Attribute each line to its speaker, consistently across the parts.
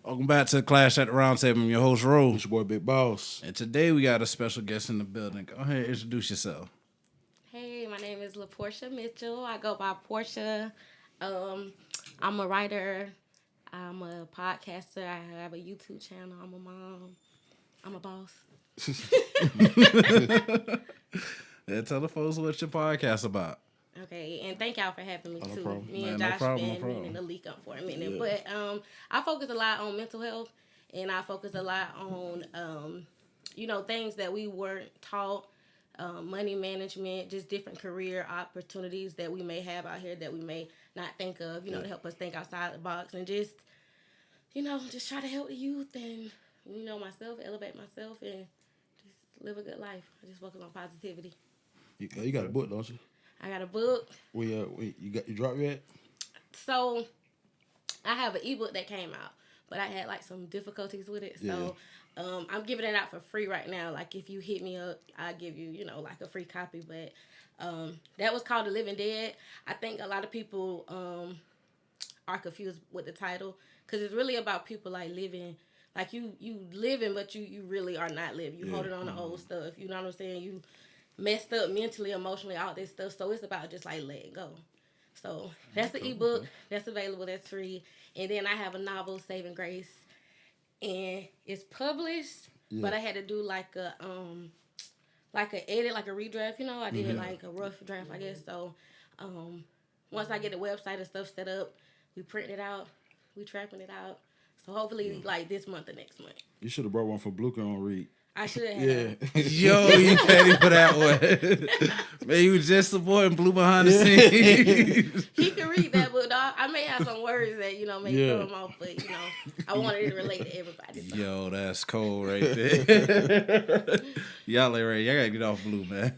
Speaker 1: Welcome back to the Clash at the Round Table. I'm your host, Ro.
Speaker 2: It's your boy, Big Boss.
Speaker 1: And today we got a special guest in the building. Go ahead and introduce yourself.
Speaker 3: Hey, my name is Portia Mitchell. I go by Portia. I'm a writer. I'm a podcaster. I have a YouTube channel. I'm a mom. I'm a boss.
Speaker 1: Yeah, tell the folks what your podcast about.
Speaker 3: Okay, and thank y'all for having me, too.
Speaker 2: Problem.
Speaker 3: Me and
Speaker 1: Man,
Speaker 3: Josh been meaning to leak up for a minute.
Speaker 2: Yeah.
Speaker 3: But I focus a lot on mental health, and I focus a lot on, things that we weren't taught, money management, just different career opportunities that we may have out here that we may not think of, to help us think outside the box and just try to help the youth and, myself, elevate myself and just live a good life. I just focus on positivity.
Speaker 2: You got a book, don't you?
Speaker 3: I got a book.
Speaker 2: You dropped yet?
Speaker 3: So, I have an ebook that came out, but I had like some difficulties with it. So, I'm giving it out for free right now. Like if you hit me up, I'll give you, like a free copy. But that was called The Living Dead. I think a lot of people are confused with the title because it's really about people like living, like you living, but you really are not living. You holding on to old stuff. You know what I'm saying? You messed up mentally, emotionally, all this stuff. So it's about just like letting go. So that's the ebook that's available. That's free. And then I have a novel, Saving Grace, and it's published. Yeah. But I had to do like a edit, like a redraft. I did like a rough draft, I guess. So once I get the website and stuff set up, we print it out, we trapping it out. So hopefully like this month or next month.
Speaker 2: You should have brought one for Bluker on read.
Speaker 3: I should have.
Speaker 2: Yeah.
Speaker 1: Yo, you petty for that one. Man, you was just supporting Blue behind the scenes.
Speaker 3: He can read that book, dog. I may have some words that, may throw him off, but, I wanted it to relate to everybody. So.
Speaker 1: Yo, that's cold right there. Y'all ain't ready. Y'all gotta get off Blue, man.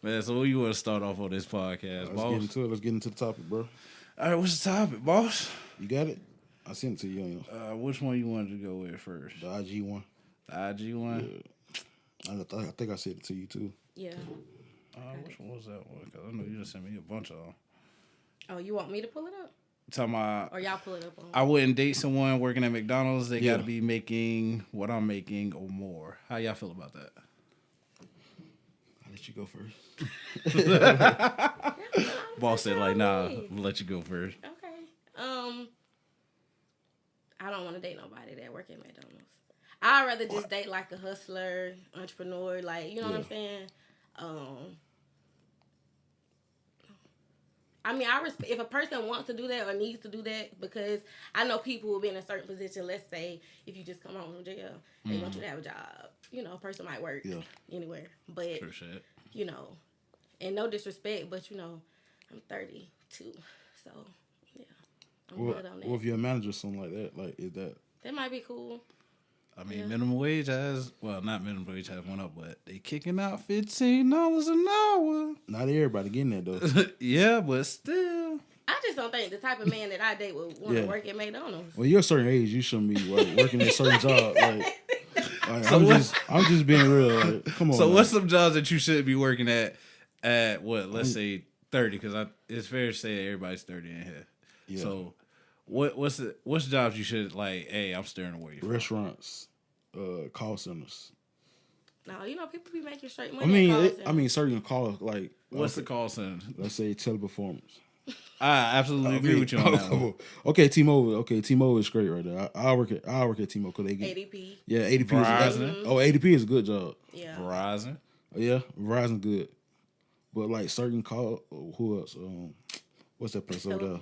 Speaker 1: Man, so what you want to start off on this podcast, boss?
Speaker 2: Let's get into the topic, bro.
Speaker 1: All right, what's the topic, boss?
Speaker 2: You got it? I sent it to you.
Speaker 1: Which one you wanted to go with first?
Speaker 2: The IG one.
Speaker 1: The IG one?
Speaker 2: Yeah. I think I sent it to you, too.
Speaker 3: Yeah.
Speaker 1: Which one was that one? Because I know you just sent me a bunch of them.
Speaker 3: Oh, you want me to pull it up?
Speaker 1: Talking about,
Speaker 3: or y'all pull it up on?
Speaker 1: I wouldn't date someone working at McDonald's. They got to be making what I'm making or more. How y'all feel about that?
Speaker 2: I'll let you go first.
Speaker 1: Boss said, like, nah, we'll let you go first.
Speaker 3: Okay. I don't want to date nobody that work at McDonald's. I'd rather just date like a hustler, entrepreneur, like, you know what I'm saying? I mean, if a person wants to do that or needs to do that, because I know people will be in a certain position. Let's say if you just come home from jail, they want you to have a job. A person might work anywhere, but and no disrespect, but I'm 32, so yeah, I'm good on that.
Speaker 2: Well, if you're a manager or something like that, like is that
Speaker 3: might be cool.
Speaker 1: I mean, minimum wage not minimum wage has went up, but they kicking out $15 an hour.
Speaker 2: Not everybody getting that, though.
Speaker 1: Yeah, but still.
Speaker 3: I just don't think the type of man that I date would want to work at McDonald's.
Speaker 2: Well, you're a certain age, you shouldn't be working at a certain job. I'm just being real. Like, come on.
Speaker 1: So what's some jobs that you should be working at what? Let's say 30, because it's fair to say that everybody's 30 in here. Yeah. So what's jobs you should like? Hey, I'm steering away from?
Speaker 2: Restaurants, call centers.
Speaker 3: No, people be making straight money.
Speaker 2: I mean, certain call like.
Speaker 1: What's the call center?
Speaker 2: Let's say teleperformance.
Speaker 1: I absolutely agree with you on that one.
Speaker 2: Okay, T-Mobile. Okay, T-Mobile is great right there. I work at T-Mobile because they get
Speaker 3: ADP.
Speaker 2: Yeah, ADP
Speaker 1: Verizon.
Speaker 2: ADP is a good job.
Speaker 3: Yeah.
Speaker 1: Verizon.
Speaker 2: Yeah, Verizon good, but like certain call. Who else? What's that place over there?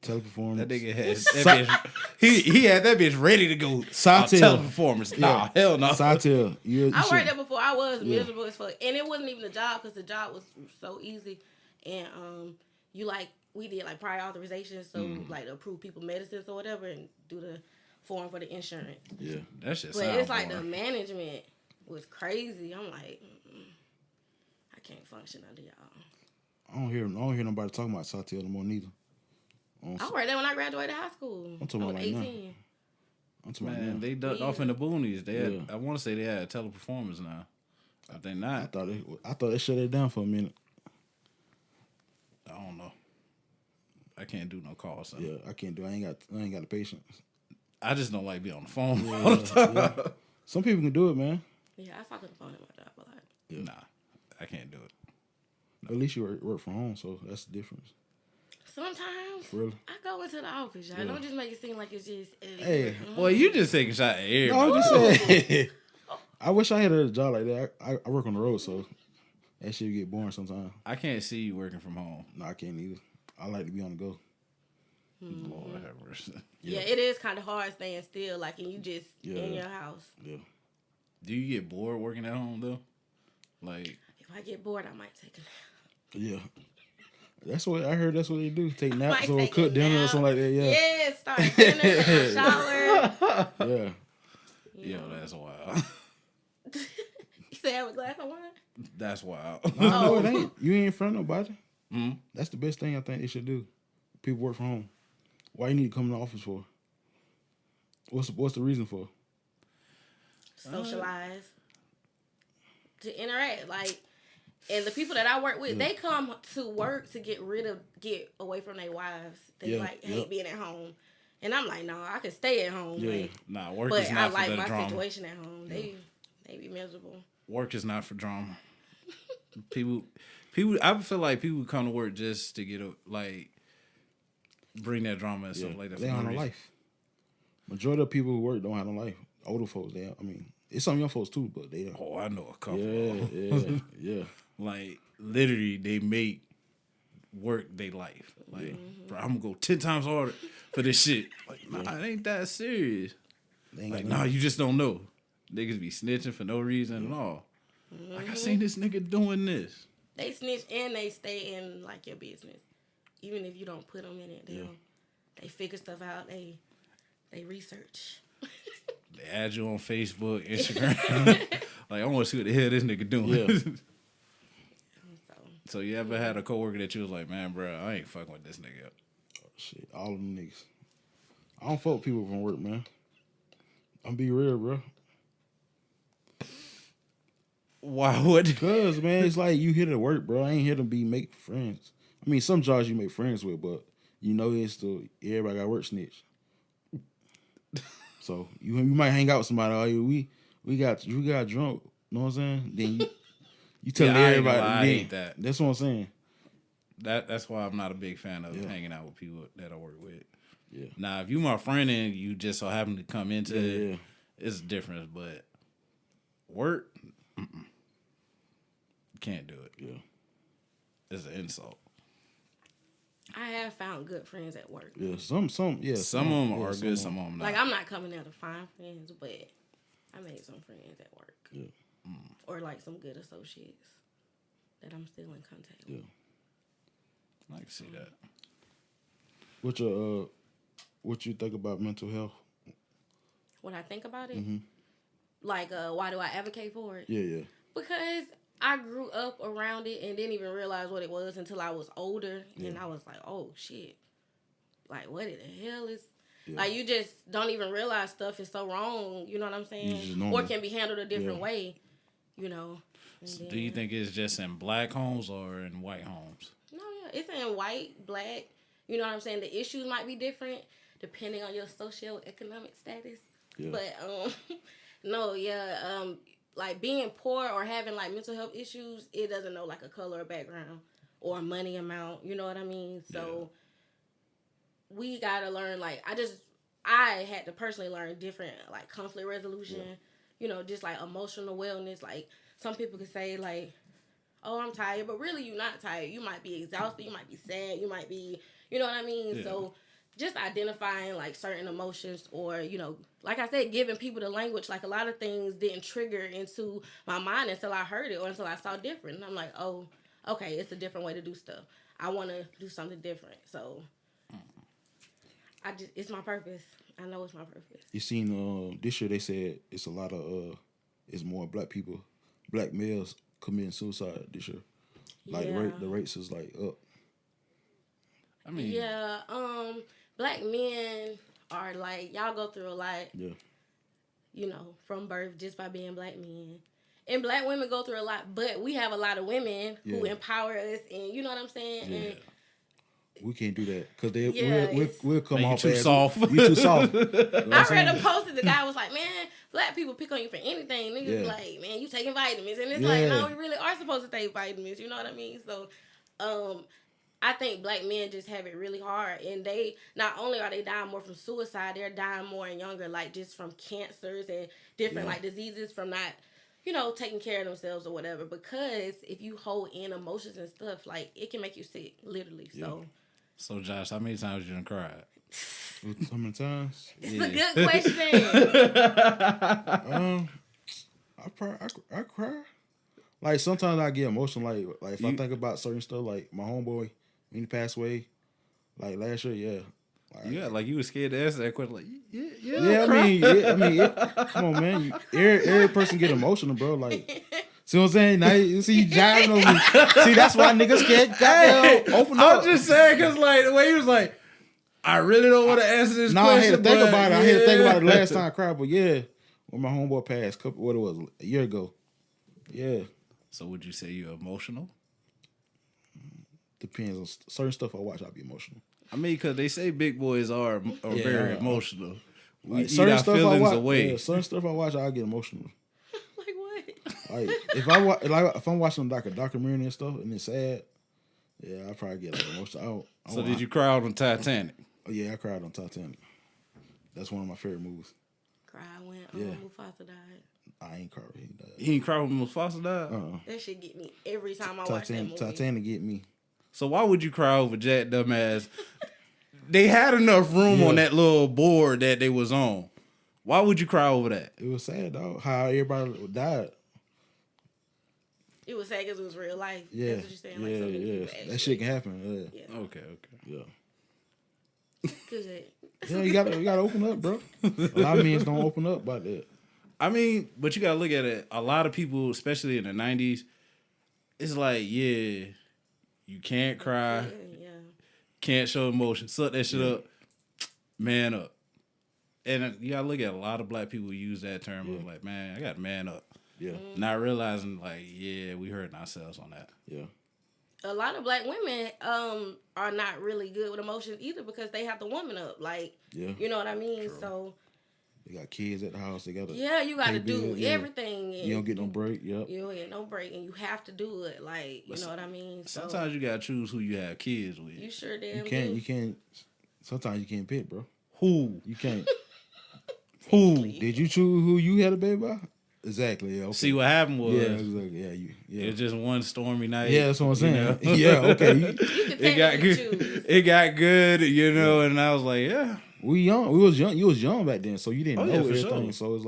Speaker 2: Teleperformance.
Speaker 1: That nigga had that bitch. He had that bitch ready to go.
Speaker 2: Cytel.
Speaker 1: Teleperformance. Nah, hell no.
Speaker 2: Cytel.
Speaker 3: I worked there before. I was miserable as fuck, and it wasn't even a job because the job was so easy, and we did like prior authorization, so like to approve people medicines or whatever, and do the form for the insurance.
Speaker 1: Yeah, that shit.
Speaker 3: But it's like the management was crazy. I'm like, I can't function under y'all.
Speaker 2: I don't hear nobody talking about Cytel no more neither.
Speaker 3: I worked there when I graduated high school.
Speaker 2: I'm talking about like 18.
Speaker 1: Man, they ducked off in the boonies. They had, I want to say they had teleperformance now. I think not.
Speaker 2: I thought they shut it down for a minute.
Speaker 1: I don't know. I can't do no calls. So.
Speaker 2: Yeah, I can't do. I ain't got the patience.
Speaker 1: I just don't like being on the phone all the time.
Speaker 2: Yeah. Some people can do it, man.
Speaker 3: Yeah, I talk on the phone at my job a lot.
Speaker 1: Yeah. Nah, I can't do it.
Speaker 2: No. At least you work from home, so that's the difference.
Speaker 3: Sometimes
Speaker 2: Really?
Speaker 3: I go into the office, y'all. Don't just make it seem like it's just.
Speaker 2: Hey,
Speaker 1: boy, you just taking a shot at everybody.
Speaker 2: No, I'm just saying. I wish I had a job like that. I work on the road, so that shit get boring sometimes.
Speaker 1: I can't see you working from home.
Speaker 2: No, I can't either. I like to be on the go.
Speaker 1: Lord have mercy.
Speaker 3: Yeah, it is kind of hard staying still, like, and you just in your house.
Speaker 2: Yeah.
Speaker 1: Do you get bored working at home though? Like,
Speaker 3: if I get bored, I might take a nap.
Speaker 2: Yeah. That's what I heard. That's what they do. Take naps or cook dinner or something like that. Yeah.
Speaker 3: Yeah, start dinner, take a shower.
Speaker 2: Yeah.
Speaker 1: yo, that's wild.
Speaker 3: You say have a glass of wine?
Speaker 1: That's wild.
Speaker 2: No, it ain't. You ain't in front of nobody.
Speaker 1: Mm-hmm.
Speaker 2: That's the best thing I think they should do. People work from home. Why you need to come to the office for? What's the reason for?
Speaker 3: Socialize. To interact. Like, and the people that I work with, they come to work to get away from their wives. They hate being at home. And I'm like, no, I can stay at home.
Speaker 2: Yeah.
Speaker 3: Like,
Speaker 1: Nah, work
Speaker 3: but
Speaker 1: is
Speaker 3: I
Speaker 1: not for
Speaker 3: like
Speaker 1: the
Speaker 3: my
Speaker 1: drama.
Speaker 3: situation at home. They be miserable.
Speaker 1: Work is not for drama. people, I feel like people come to work just to get bring that drama and stuff like that.
Speaker 2: They don't have no life. Majority of people who work don't have no life. Older folks, it's some young folks too, but they don't.
Speaker 1: Oh, I know a couple.
Speaker 2: Yeah.
Speaker 1: Like, literally, they make work their life. Like, bro, I'm gonna go 10 times harder for this shit. Like, nah, it ain't that serious. Like, nah, you just don't know. Niggas be snitching for no reason at all. Like, I seen this nigga doing this.
Speaker 3: They snitch and they stay in, like, your business. Even if you don't put them in it, they figure stuff out. They research.
Speaker 1: They add you on Facebook, Instagram. Like, I want to see what the hell this nigga doing. Yeah. So you ever had a coworker that you was like, man, bro, I ain't fucking with this nigga.
Speaker 2: Oh, shit, all of them niggas. I don't fuck with people from work, man. I'm be real, bro.
Speaker 1: Why would?
Speaker 2: Because, man, it's like you here to work, bro. I ain't here to make friends. I mean, some jobs you make friends with, but it's still everybody got work snitch. So you might hang out with somebody. Oh, we got drunk. You know what I'm saying? Then you telling everybody.
Speaker 1: I hate that.
Speaker 2: That's what I'm saying.
Speaker 1: That's why I'm not a big fan of hanging out with people that I work with.
Speaker 2: Yeah.
Speaker 1: Now, if you my friend and you just so happen to come into it, it's different. But work, can't do it.
Speaker 2: Yeah.
Speaker 1: It's an insult.
Speaker 3: I have found good friends at work.
Speaker 2: Yeah, some of them
Speaker 1: are good, some of them not.
Speaker 3: Like, I'm not coming there to find friends, but I made some friends at work.
Speaker 2: Yeah.
Speaker 3: Or, like, some good associates that I'm still in contact with.
Speaker 1: I can see that.
Speaker 2: What you think about mental health?
Speaker 3: When I think about it? Like, why do I advocate for it?
Speaker 2: Yeah.
Speaker 3: Because I grew up around it and didn't even realize what it was until I was older. Yeah. And I was like, oh, shit. Like, what in the hell is... Yeah. Like, you just don't even realize stuff is so wrong. You know what I'm saying? Or can be handled a different way, you know.
Speaker 1: So do you think it's just in black homes or in white homes?
Speaker 3: No, yeah. It's in white, black. You know what I'm saying? The issues might be different depending on your socioeconomic status. Yeah. But, like, being poor or having, like, mental health issues, it doesn't know, like, a color or background or a money amount. You know what I mean? So, we got to learn, like, I had to personally learn different, like, conflict resolution, you know, just, like, emotional wellness. Like, some people could say, like, oh, I'm tired, but really you're not tired. You might be exhausted. You might be sad. You might be, you know what I mean? Yeah. So, just identifying, like, certain emotions or, you know, like I said, giving people the language. Like, a lot of things didn't trigger into my mind until I heard it or until I saw different. And I'm like, oh, okay, it's a different way to do stuff. I want to do something different. So, it's my purpose. I know it's my purpose.
Speaker 2: You seen, this year they said it's a lot of, it's more black males committing suicide this year. Like, the rates is, like, up.
Speaker 1: I mean...
Speaker 3: Yeah, black men are, like, y'all go through a lot, you know, from birth just by being black men. And black women go through a lot, but we have a lot of women who empower us and, you know what I'm saying?
Speaker 2: Yeah.
Speaker 3: And
Speaker 2: We can't do that because we'll come
Speaker 1: like
Speaker 2: off
Speaker 1: too
Speaker 2: as
Speaker 1: soft.
Speaker 2: You too soft. You know
Speaker 3: I read a post that the guy was like, man, black people pick on you for anything. Niggas be
Speaker 2: Yeah.
Speaker 3: like, man, you taking vitamins. And it's
Speaker 2: Yeah.
Speaker 3: like, no, we really are supposed to take vitamins. You know what I mean? So, I think black men just have it really hard. And they, not only are they dying more from suicide, they're dying more and younger, like just from cancers and different like diseases from not, taking care of themselves or whatever. Because if you hold in emotions and stuff, like it can make you sick, literally.
Speaker 2: Yeah.
Speaker 1: So Josh, how many times you done cried?
Speaker 2: How many times?
Speaker 3: It's a good question.
Speaker 2: I cry. Like sometimes I get emotional. Like if I think about certain stuff, like my homeboy when he passed away, like last year, yeah.
Speaker 1: Like you was scared to answer that question. Like,
Speaker 2: Yeah, I mean, come on, man. Every person get emotional, bro. Like, see what I'm saying? Now you see you jiving over me. See, that's why niggas can't open up.
Speaker 1: I'm just saying because like the way he was like, I really don't want to answer this question.
Speaker 2: I had to think about it. I had to think about it last time I cried, but yeah, when my homeboy passed, a year ago. Yeah.
Speaker 1: So would you say you're emotional?
Speaker 2: Depends on certain stuff I watch. I'll be emotional.
Speaker 1: I mean, because they say big boys are very emotional. We
Speaker 2: Like,
Speaker 1: eat
Speaker 2: certain
Speaker 1: our
Speaker 2: stuff
Speaker 1: feelings
Speaker 2: I watch,
Speaker 1: away.
Speaker 2: Yeah, certain stuff I watch, I get emotional.
Speaker 3: Like what?
Speaker 2: Like if I'm watching like a documentary and stuff and it's sad, yeah, I probably get like emotional.
Speaker 1: So did you cry on Titanic?
Speaker 2: Oh yeah, I cried on Titanic. That's one of my favorite movies.
Speaker 3: Cry when Mufasa died.
Speaker 2: I ain't cried when he died.
Speaker 1: He ain't cry when Mufasa died?
Speaker 3: That shit get me every time I watch that movie.
Speaker 2: Titanic get me.
Speaker 1: So why would you cry over Jack dumbass? They had enough room on that little board that they was on. Why would you cry over that?
Speaker 2: It was sad, dog. How everybody died.
Speaker 3: It was sad because it was real life.
Speaker 2: Yeah,
Speaker 3: That's what you're saying. Like,
Speaker 2: that shit can happen.
Speaker 3: Yeah.
Speaker 1: Okay.
Speaker 3: Yeah. Good.
Speaker 2: Yeah, you gotta open up, bro. A lot of men don't open up about that.
Speaker 1: I mean, but you gotta look at it. A lot of people, especially in the 90s, it's like, you can't cry, can't show emotion, suck that shit up, man up. And you gotta look at a lot of black people use that term of like, man, I got to man up.
Speaker 2: Yeah.
Speaker 1: Not realizing like, we hurting ourselves on that.
Speaker 2: Yeah.
Speaker 3: A lot of black women are not really good with emotions either because they have to woman up. Like, you know what I mean?
Speaker 2: True.
Speaker 3: So
Speaker 2: they got kids at the house. They got to
Speaker 3: you got to do everything. And
Speaker 2: you don't get no break. Yep.
Speaker 3: You don't get no break, and you have to do it. Like, you know what I mean? So,
Speaker 1: sometimes you gotta choose who you have kids with.
Speaker 3: You sure damn
Speaker 2: You can't. Sometimes you can't pick, bro.
Speaker 1: Who?
Speaker 2: You can't.
Speaker 1: Who?
Speaker 2: Did you choose who you had a baby by? Exactly. Yeah. Okay.
Speaker 1: See what happened was.
Speaker 2: Yeah. Exactly. Yeah.
Speaker 1: It was just one stormy night.
Speaker 2: Yeah, that's what I'm saying.
Speaker 1: You know?
Speaker 2: Yeah. Okay.
Speaker 3: you can
Speaker 1: It got good. It got good, and I was like,
Speaker 2: We young. We was young. You was young back then, so you didn't know everything.
Speaker 1: Sure.
Speaker 2: So it's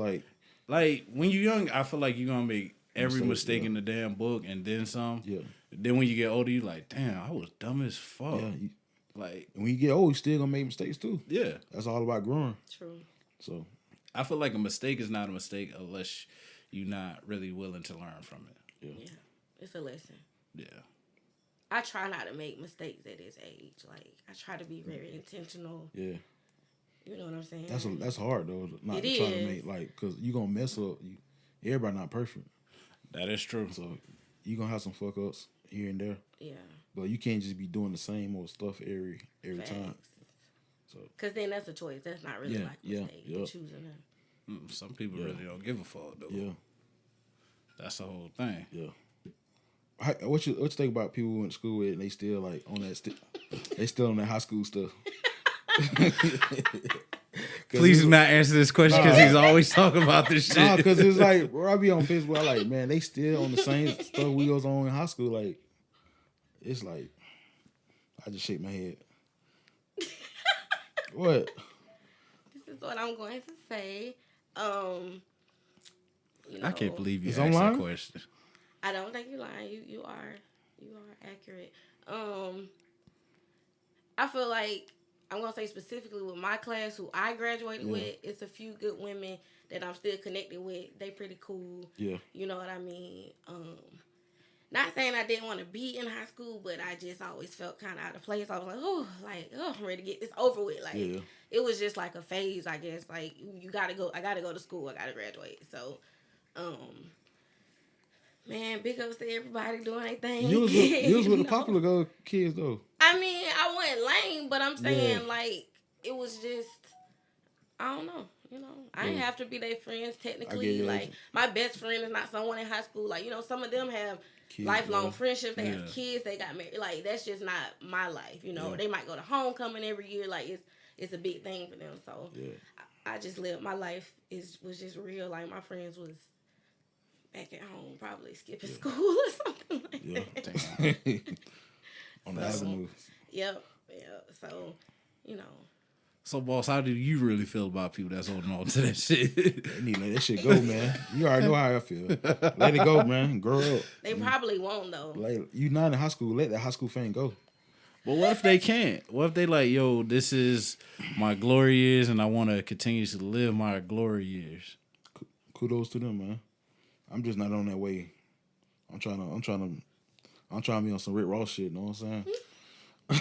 Speaker 2: like
Speaker 1: when you're young, I feel like you're gonna make every mistake in the damn book and then some.
Speaker 2: Yeah.
Speaker 1: Then when you get older, you like, damn, I was dumb as fuck.
Speaker 2: Yeah.
Speaker 1: Like
Speaker 2: when you get old, you still gonna make mistakes too.
Speaker 1: Yeah.
Speaker 2: That's all about growing.
Speaker 3: True.
Speaker 2: So
Speaker 1: I feel like a mistake is not a mistake unless you're not really willing to learn from it.
Speaker 3: Yeah. It's a lesson.
Speaker 1: Yeah.
Speaker 3: I try not to make mistakes at this age. Like, I try to be very intentional.
Speaker 2: Yeah.
Speaker 3: You know what I'm saying?
Speaker 2: That's hard though. Not
Speaker 3: it
Speaker 2: trying
Speaker 3: is.
Speaker 2: to make because you gonna mess up. Everybody not perfect.
Speaker 1: That is true.
Speaker 2: So you gonna have some fuck ups here and there.
Speaker 3: Yeah.
Speaker 2: But you can't just be doing the same old stuff every time. So
Speaker 3: because then that's a choice. That's not really like a mistake. You're choosing them.
Speaker 1: Some people really don't give a fuck though.
Speaker 2: Yeah.
Speaker 1: That's the whole thing.
Speaker 2: Yeah. What you think about people who went to school with and they still like on that they still on that high school stuff?
Speaker 1: Please do not answer this question because he's always talking about this shit.
Speaker 2: Nah, because it's like where I be on Facebook, I like, man, they still on the same stuff we was on in high school. Like, it's like, I just shake my head. What?
Speaker 3: This is what I'm going to say.
Speaker 1: I can't believe you
Speaker 2: It's
Speaker 1: asked
Speaker 2: online?
Speaker 1: that question.
Speaker 3: I don't think you're lying. You are accurate. I feel like I'm gonna say specifically with my class, who I graduated with, it's a few good women that I'm still connected with. They pretty cool.
Speaker 2: Yeah.
Speaker 3: You know what I mean? Not saying I didn't want to be in high school, but I just always felt kind of out of place. I was like, I'm ready to get this over with. Like, it was just like a phase, I guess. Like, you gotta go. I gotta go to school. I gotta graduate. So, Man, big ups to everybody doing their thing.
Speaker 2: You was with the popular girl kids though.
Speaker 3: I mean, I wasn't lame, but I'm saying like it was just I don't know. I didn't have to be their friends technically. Like my best friend is not someone in high school. Like some of them have kids, lifelong friendships. They have kids. They got married. Like that's just not my life. They might go to homecoming every year. Like it's a big thing for them. So I just lived my life was just real. Like my friends was back at home, probably skipping school or something like that.
Speaker 2: On the avenue.
Speaker 3: Yep. So,
Speaker 1: So, boss, how do you really feel about people that's holding on to that shit?
Speaker 2: They need to let that shit go, man. You already know how I feel. Let it go, man. Grow up.
Speaker 3: They probably won't, though.
Speaker 2: Like, you not in high school, let that high school thing go.
Speaker 1: But what if they can't? What if they like, yo, this is my glory years and I want to continue to live my glory years?
Speaker 2: Kudos to them, man. I'm just not on that way. I'm trying to be on some Rick Ross shit, you know what I'm saying?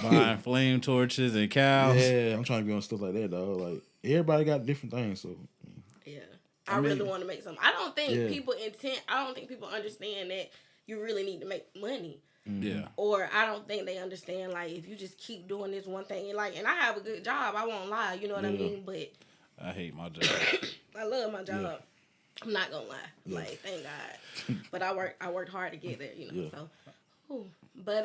Speaker 1: Buying flame torches and cows.
Speaker 2: Yeah, I'm trying to be on stuff like that, dog. Like, everybody got different things, so.
Speaker 3: Yeah. I really want to make something. I don't think I don't think people understand that you really need to make money.
Speaker 1: Yeah.
Speaker 3: Or I don't think they understand, like, if you just keep doing this one thing, and I have a good job, I won't lie, you know what I mean? But
Speaker 1: I hate my job.
Speaker 3: I love my job. Yeah. I'm not gonna lie. Like, thank God. But I worked hard to get there, so. But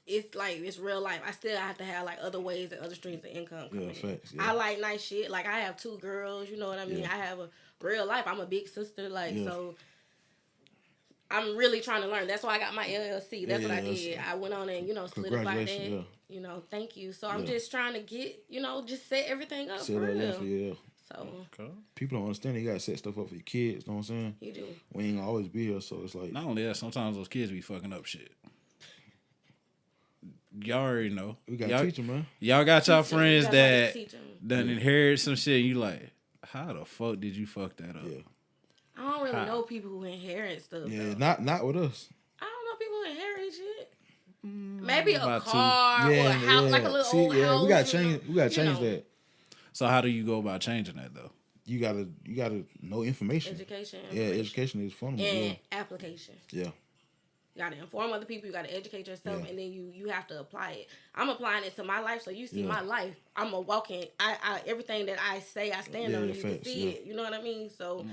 Speaker 3: it's like it's real life. I still have to have like other ways and other streams of income coming in.
Speaker 2: Facts,
Speaker 3: I like nice shit. Like I have 2 girls, you know what I mean? I have a real life. I'm a big sister, so I'm really trying to learn. That's why I got my LLC. That's what I did. I went on and, solidified that. Thank you. So I'm just trying to get, just set everything up for real. So
Speaker 2: people don't understand you gotta set stuff up for your kids, know what I'm saying?
Speaker 3: You do.
Speaker 2: We ain't gonna always be here, so it's like
Speaker 1: not only that, sometimes those kids be fucking up shit. Y'all already know.
Speaker 2: We gotta teach them, man.
Speaker 1: Y'all got y'all friends that done inherit some shit. And you like, how the fuck did you fuck that up?
Speaker 2: Yeah.
Speaker 3: I don't really know people who inherit stuff.
Speaker 2: Yeah,
Speaker 3: though.
Speaker 2: not with us.
Speaker 3: I don't know people who inherit shit. Maybe a car or a house, like a little old house.
Speaker 2: We gotta change that.
Speaker 1: So how do you go about changing that though?
Speaker 2: You gotta know information.
Speaker 3: Education.
Speaker 2: Education is fundamental.
Speaker 3: And application.
Speaker 2: Yeah.
Speaker 3: You gotta inform other people. You gotta educate yourself, and then you have to apply it. I'm applying it to my life, so you see my life. I'm a walking. I everything that I say, I stand on. You can see it. You know what I mean? So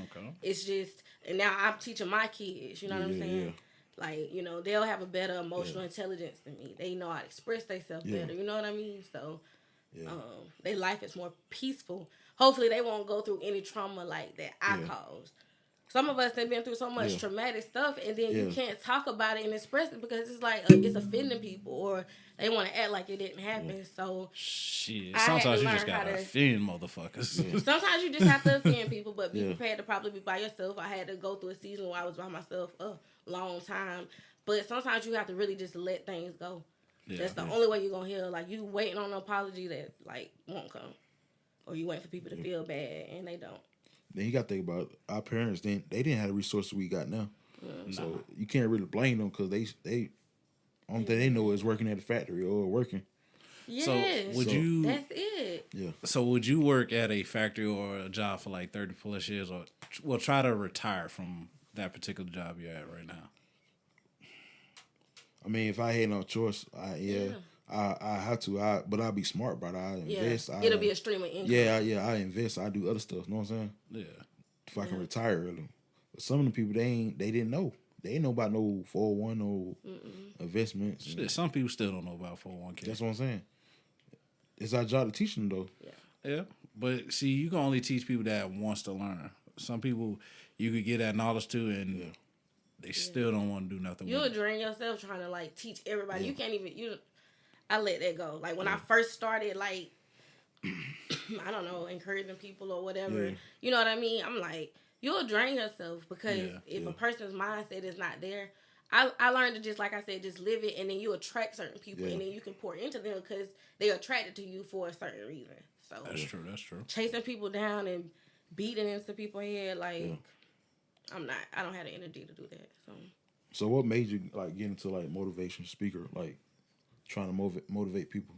Speaker 3: it's just, and now I'm teaching my kids. You know what I'm saying? Yeah. Like, they'll have a better emotional intelligence than me. They know how to express themselves better. You know what I mean? So their life is more peaceful. Hopefully, they won't go through any trauma like that I caused. Some of us have been through so much traumatic stuff, and then you can't talk about it and express it because it's like it's offending people, or they want to act like it didn't happen. So
Speaker 1: shit, sometimes you just gotta offend motherfuckers.
Speaker 3: Sometimes you just have to offend people, but be prepared to probably be by yourself. I had to go through a season where I was by myself a long time, but sometimes you have to really just let things go. That's the only way you're gonna heal. Like, you waiting on an apology that like won't come, or you wait for people to feel bad and they don't.
Speaker 2: Then you got to think about our parents. They didn't have the resources we got now, so you can't really blame them because they only thing they know is working at a factory or working.
Speaker 3: Yeah,
Speaker 1: so you?
Speaker 3: That's it.
Speaker 2: Yeah.
Speaker 1: So would you work at a factory or a job for like 30+ years, or try to retire from that particular job you're at right now?
Speaker 2: I mean, if I had no choice, I have to. But I'll be smart about it. I invest.
Speaker 3: It'll be a stream of income.
Speaker 2: Yeah. I invest. I do other stuff. You know what I'm saying?
Speaker 1: Yeah.
Speaker 2: If I can retire early. But some of the people they didn't know. They didn't know about no 401 or investments.
Speaker 1: Shit, some people still don't know about 401k.
Speaker 2: That's what I'm saying. It's our job to teach them though.
Speaker 1: Yeah. But see, you can only teach people that wants to learn. Some people you could get that knowledge to, and they still don't want to do nothing.
Speaker 3: You'll drain yourself trying to like teach everybody. You can't even. I let that go. Like when I first started, like I don't know, encouraging people or whatever. Yeah. You know what I mean? I'm like, you'll drain yourself because if a person's mindset is not there. I learned to just, like I said, just live it, and then you attract certain people, and then you can pour into them because they're attracted to you for a certain reason. So
Speaker 1: that's true.
Speaker 3: Chasing people down and beating into people's head, like I don't have the energy to do that.
Speaker 2: So what made you like get into like motivation speaker, like trying to motivate people?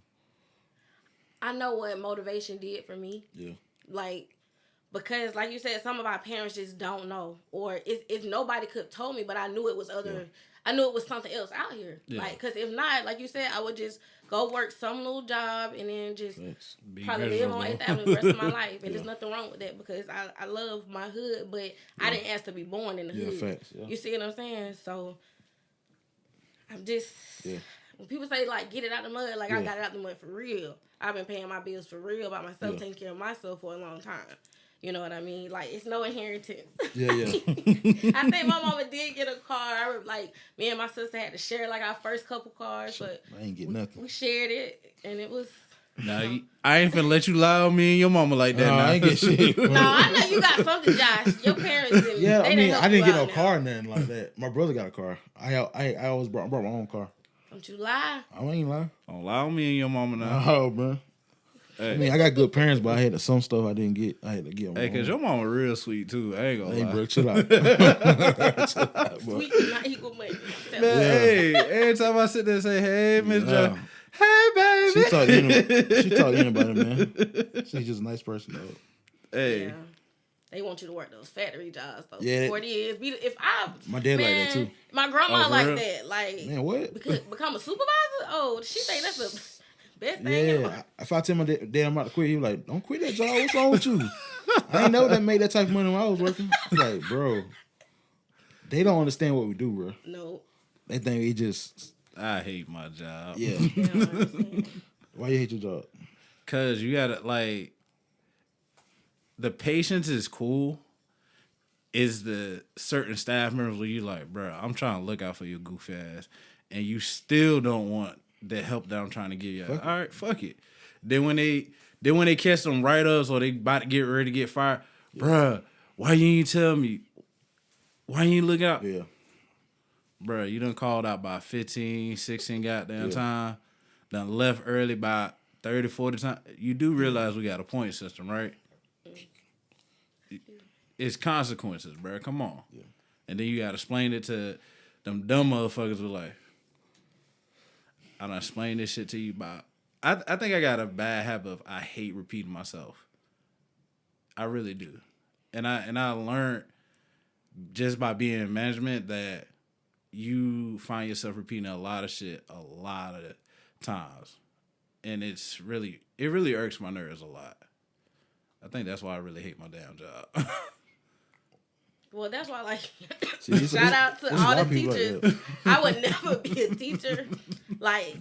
Speaker 3: I know what motivation did for me.
Speaker 2: Yeah.
Speaker 3: Like because, like you said, some of our parents just don't know, or if nobody could have told me, but I knew it was other. Yeah. I knew it was something else out here. Yeah. Like, because if not, like you said, I would just go work some little job and then just probably live on 8th Avenue the rest of my life. And there's nothing wrong with that because I love my hood, but I didn't ask to be born in the hood. Facts, You see what I'm saying? So I'm just when people say like get it out the mud, like I got it out the mud for real. I've been paying my bills for real by myself, taking care of myself for a long time. You know what I mean? Like, it's no inheritance. Yeah. I think my mama did get a car. Like, me and my sister had to share, like, our first couple cars. But
Speaker 2: I ain't get nothing.
Speaker 3: We shared it, and it was...
Speaker 1: Nah, I ain't finna let you lie on me and your mama like that.
Speaker 2: I ain't get shit.
Speaker 3: No, I know you got something, Josh. Your parents didn't...
Speaker 2: Yeah, I mean, I didn't get no car or nothing like that. My brother got a car. I always brought my own car.
Speaker 3: Don't you lie.
Speaker 2: I ain't lying.
Speaker 1: Don't lie on me and your mama now.
Speaker 2: Oh, bro. Hey. I mean, I got good parents, but I had some stuff I didn't get. I had to get them.
Speaker 1: Hey, because your mama real sweet, too. I ain't gonna lie.
Speaker 2: Hey, bro, chill out.
Speaker 3: Sweet do not equal money.
Speaker 1: Man, hey, every time I sit there and say, hey, Miss John, hey, baby.
Speaker 2: She talk to anybody, man. She's just a nice person, though.
Speaker 1: Hey.
Speaker 3: Yeah. They want you to work those factory jobs, though. Yeah. 40 years.
Speaker 2: My dad like that, too.
Speaker 3: My grandma like that. Like,
Speaker 2: man, what?
Speaker 3: Become a supervisor? Oh, she think that's the best thing.
Speaker 2: Yeah. If I tell my dad I'm about to quit, he was like, don't quit that job. What's wrong with you? I didn't know that made that type of money when I was working. I was like, bro, they don't understand what we do, bro.
Speaker 3: No.
Speaker 2: They think we just...
Speaker 1: I hate my job.
Speaker 2: Yeah. Why you hate your job?
Speaker 1: Because you got to, like... The patience is cool. Is the certain staff members where you like, bro, I'm trying to look out for your goofy ass, and you still don't want the help that I'm trying to give you. All right, fuck it. Then when they catch them write-ups or they about to get ready to get fired, bruh, why you ain't tell me? Why you ain't look out?
Speaker 2: Yeah.
Speaker 1: Bruh, you done called out by 15, 16 goddamn time. Done left early by 30, 40 times. You do realize we got a point system, right? It's consequences, bro. Come on. Yeah. And then you got to explain it to them dumb motherfuckers who like, I done explained this shit to you about. I think I got a bad habit of I hate repeating myself. I really do. And I learned just by being in management that you find yourself repeating a lot of shit a lot of times. And it really irks my nerves a lot. I think that's why I really hate my damn job.
Speaker 3: Well, that's why, like, shout out to all the teachers. Like I would never be a teacher. Like,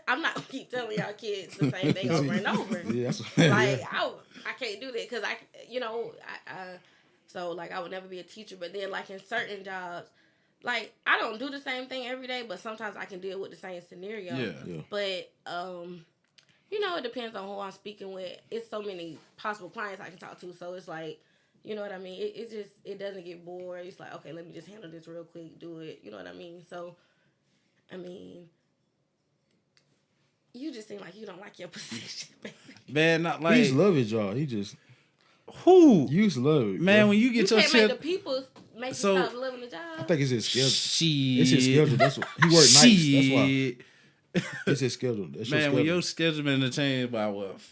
Speaker 3: I'm not going to keep telling y'all kids the same thing over and over. Yeah, like, I can't do that because so, like, I would never be a teacher. But then, like, in certain jobs, like, I don't do the same thing every day, but sometimes I can deal with the same scenario. Yeah. But, it depends on who I'm speaking with. It's so many possible clients I can talk to, so it's like, you know what I mean? It doesn't get bored. It's like, okay, let me just handle this real quick, do it. You know what I mean? So, I mean, you just seem like you don't like your position, baby.
Speaker 1: Man, not like...
Speaker 2: He used to love his job. He just...
Speaker 1: Who?
Speaker 2: You used to love it,
Speaker 1: man,
Speaker 2: bro.
Speaker 1: When you get your shit...
Speaker 3: You can't make the people make you stop loving the job.
Speaker 2: I think it's his schedule.
Speaker 1: Shit.
Speaker 2: It's his schedule. That's what, he worked nights. That's why. It's his schedule. That's
Speaker 1: man,
Speaker 2: your
Speaker 1: when your schedule been changed by,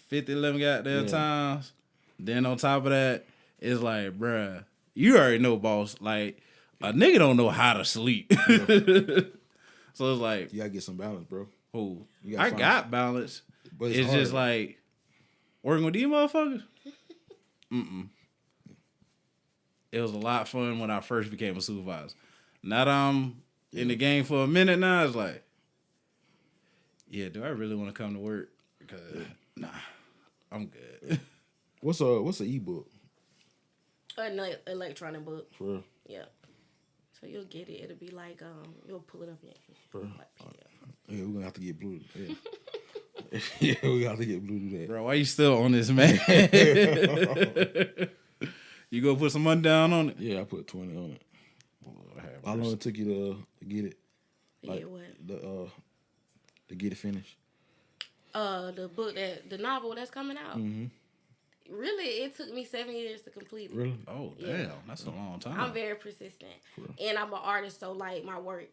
Speaker 1: 50, 11 goddamn times, then on top of that, it's like, bruh, you already know, boss. Like, a nigga don't know how to sleep. So it's like...
Speaker 2: You gotta get some balance, bro.
Speaker 1: Who? I got balance. But it's just like, working with these motherfuckers? It was a lot of fun when I first became a supervisor. Now that I'm in the game for a minute now, it's like, yeah, do I really want to come to work? Because, nah, I'm good.
Speaker 2: What's a ebook?
Speaker 3: An electronic book.
Speaker 2: For real?
Speaker 3: Yeah. So you'll get it. It'll be like, you'll pull it up in
Speaker 2: yeah, we're gonna have to get Blue. Yeah, yeah, we got to get Blue to that.
Speaker 1: Bro, why you still on this, man? You go put some money down on it?
Speaker 2: Yeah, I put 20 on it. How long it took you to get it?
Speaker 3: Like, what?
Speaker 2: To get it finished?
Speaker 3: The book the novel that's coming out.
Speaker 2: Mm-hmm.
Speaker 3: Really, it took me 7 years to complete it.
Speaker 2: Really?
Speaker 1: Oh, damn. That's a long time.
Speaker 3: I'm very persistent. And I'm an artist, so, like, my work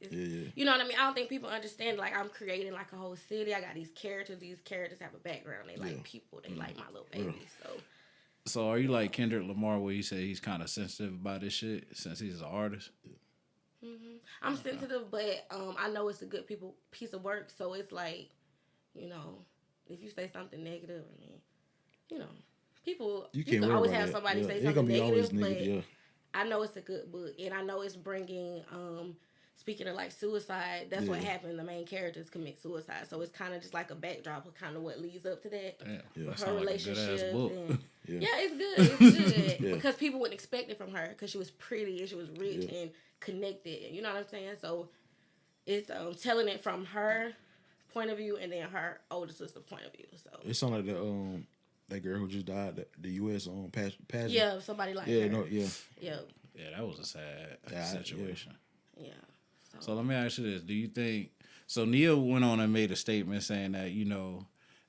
Speaker 3: is... You know what I mean? I don't think people understand, like, I'm creating, like, a whole city. I got these characters. These characters have a background. They like people. They like my little babies, so...
Speaker 1: So are you like Kendrick Lamar, where you say he's kind of sensitive about this shit since he's an artist?
Speaker 3: Mm-hmm. I'm sensitive, but I know it's a good piece of work. So it's like, you know, if you say something negative, I mean, you know, people you can always have somebody say something negative, but I know it's a good book, and I know it's bringing. Speaking of like suicide, that's what happened. The main characters commit suicide, so it's kind of just like a backdrop of kind of what leads up to that. Her relationship, and it's good. It's good because people wouldn't expect it from her because she was pretty and she was rich and connected. You know what I'm saying? So it's telling it from her point of view and then her older sister point of view. So
Speaker 2: it sounds like that girl who just died, the U.S. pageant.
Speaker 3: Yeah, somebody like her.
Speaker 1: Yeah, that was a sad situation.
Speaker 3: Yeah.
Speaker 1: So let me ask you this: do you think? So Nia went on and made a statement saying that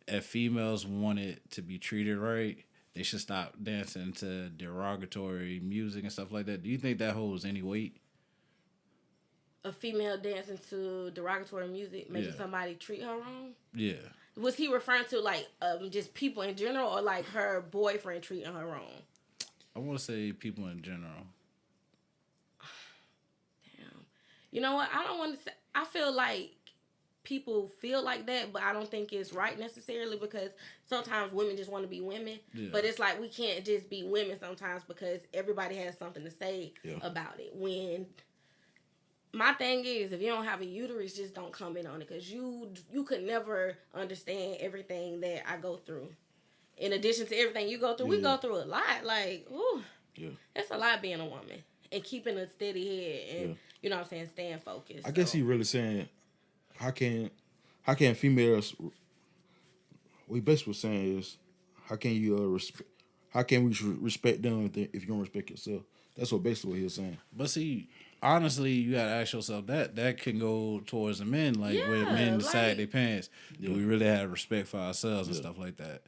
Speaker 1: if females wanted to be treated right, they should stop dancing to derogatory music and stuff like that. Do you think that holds any weight?
Speaker 3: A female dancing to derogatory music making somebody treat her wrong?
Speaker 1: Yeah.
Speaker 3: Was he referring to like just people in general, or like her boyfriend treating her wrong?
Speaker 1: I want to say people in general.
Speaker 3: You know what? I don't want to say. I feel like people feel like that, but I don't think it's right necessarily because sometimes women just want to be women. Yeah. But it's like we can't just be women sometimes because everybody has something to say about it. When my thing is, if you don't have a uterus, just don't comment on it because you could never understand everything that I go through. In addition to everything you go through, we go through a lot. Like, ooh, it's a lot being a woman and keeping a steady head and. You know what I'm saying? Staying focused.
Speaker 2: I guess he really saying, how can females? What he basically saying is, how can you how can we respect them if you don't respect yourself? That's basically what he was saying.
Speaker 1: But see, honestly, you gotta ask yourself that can go towards the men, like when men decide their pants. Do we really have respect for ourselves and stuff like that?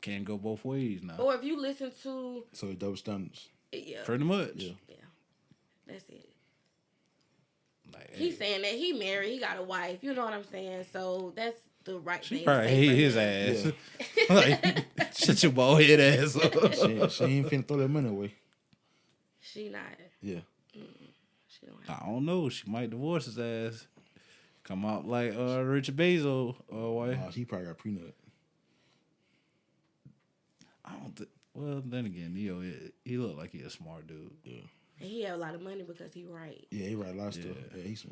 Speaker 1: Can go both ways now.
Speaker 3: Or if you listen to
Speaker 2: double standards.
Speaker 3: Yeah.
Speaker 1: Pretty much.
Speaker 3: Yeah. That's it. Like, he's saying that he married, he got a wife. You know what I'm saying? So that's the right thing. She
Speaker 1: probably hate his ass. Yeah. Like, shut your bald head ass up.
Speaker 2: She ain't finna throw that money away.
Speaker 3: She not.
Speaker 2: Yeah.
Speaker 3: She don't.
Speaker 1: I don't know. She might divorce his ass. Come out like Richard Bezos or wife.
Speaker 2: He probably got prenup.
Speaker 1: I don't think. Well, then again, he look like he a smart dude.
Speaker 3: Yeah. And he have a lot of money because he write.
Speaker 2: Yeah, he write a lot of stuff. Yeah, he's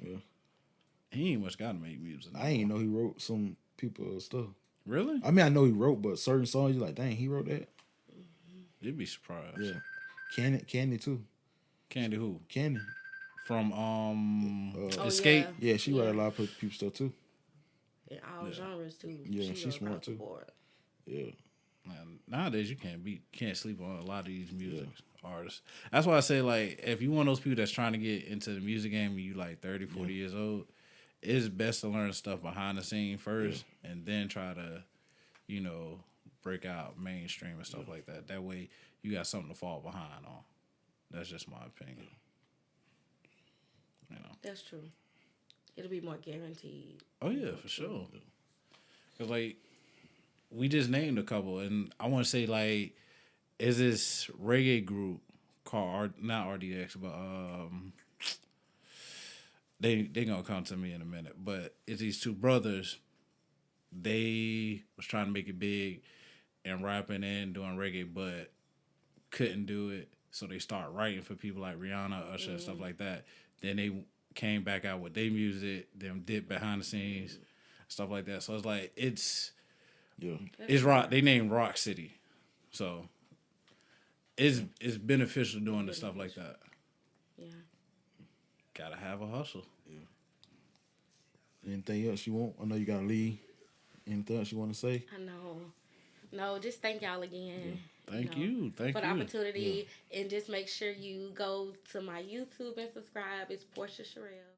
Speaker 1: He ain't much got to make music.
Speaker 2: I ain't know he wrote some people's stuff.
Speaker 1: Really?
Speaker 2: I mean, I know he wrote, but certain songs you're like, dang, he wrote that.
Speaker 1: You'd be surprised.
Speaker 2: Yeah, Candy too.
Speaker 1: Candy who?
Speaker 2: Candy
Speaker 1: from Escape.
Speaker 2: Yeah, she write a lot of people's stuff too.
Speaker 3: In all genres too.
Speaker 2: Yeah, she's smart too. Yeah.
Speaker 1: Nowadays, you can't sleep on a lot of these music artists. That's why I say, like, if you one of those people that's trying to get into the music game and you like 30, 40 years old, it's best to learn stuff behind the scene first and then try to, break out mainstream and stuff like that. That way, you got something to fall behind on. That's just my opinion.
Speaker 3: That's true. It'll be more guaranteed.
Speaker 1: Oh, yeah, for sure. Because, like, we just named a couple, and I want to say, like, is this reggae group called, not RDX, but they going to come to me in a minute, but it's these two brothers. They was trying to make it big and rapping and doing reggae, but couldn't do it, so they start writing for people like Rihanna, Usher, and stuff like that. Then they came back out with their music, them dip behind the scenes, stuff like that. So it's like, it's rock. They named Rock City, so it's beneficial doing the stuff like that.
Speaker 3: Yeah,
Speaker 1: gotta have a hustle.
Speaker 2: Yeah. Anything else you want? I know you gotta leave. Anything else you want to say?
Speaker 3: I know. No, just thank y'all again.
Speaker 1: Yeah. Thank you for
Speaker 3: the opportunity, and just make sure you go to my YouTube and subscribe. It's Portia Cherelle.